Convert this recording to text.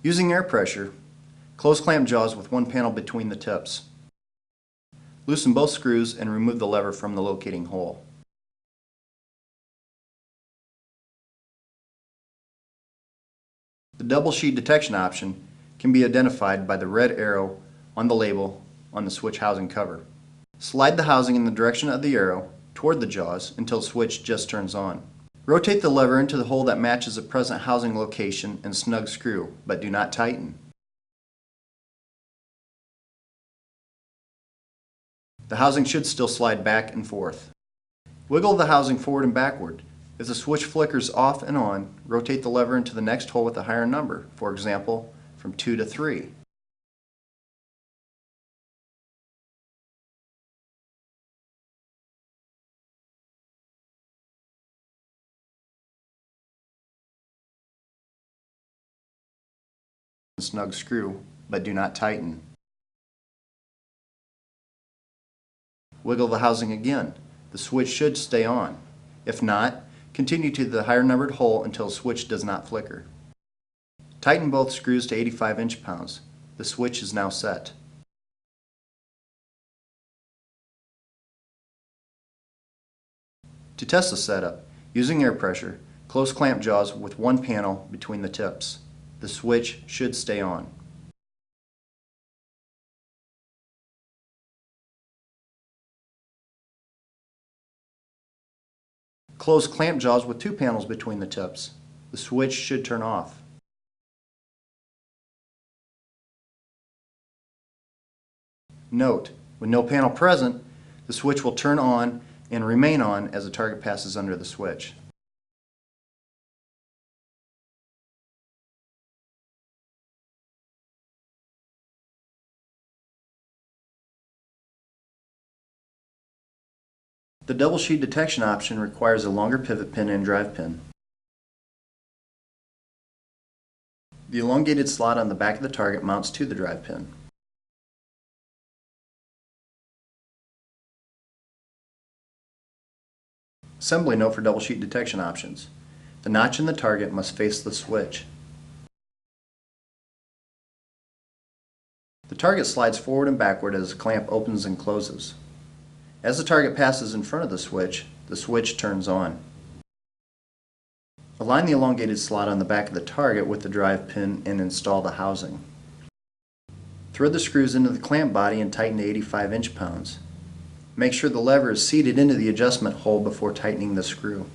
Using air pressure, close clamp jaws with one panel between the tips. Loosen both screws and remove the lever from the locating hole. The double sheet detection option can be identified by the red arrow on the label on the switch housing cover. Slide the housing in the direction of the arrow toward the jaws until the switch just turns on. Rotate the lever into the hole that matches the present housing location and snug screw, but do not tighten. The housing should still slide back and forth. Wiggle the housing forward and backward. If the switch flickers off and on, rotate the lever into the next hole with a higher number, for example, from 2 to 3. Snug screw, but do not tighten. Wiggle the housing again. The switch should stay on. If not, continue to the higher numbered hole until the switch does not flicker. Tighten both screws to 85 inch-pounds. The switch is now set. To test the setup, using air pressure, close clamp jaws with one panel between the tips. The switch should stay on. Close clamp jaws with two panels between the tips. The switch should turn off. Note, with no panel present, the switch will turn on and remain on as the target passes under the switch. The double sheet detection option requires a longer pivot pin and drive pin. The elongated slot on the back of the target mounts to the drive pin. Assembly note for double sheet detection options. The notch in the target must face the switch. The target slides forward and backward as the clamp opens and closes. As the target passes in front of the switch turns on. Align the elongated slot on the back of the target with the drive pin and install the housing. Thread the screws into the clamp body and tighten to 85 inch-pounds. Make sure the lever is seated into the adjustment hole before tightening the screw.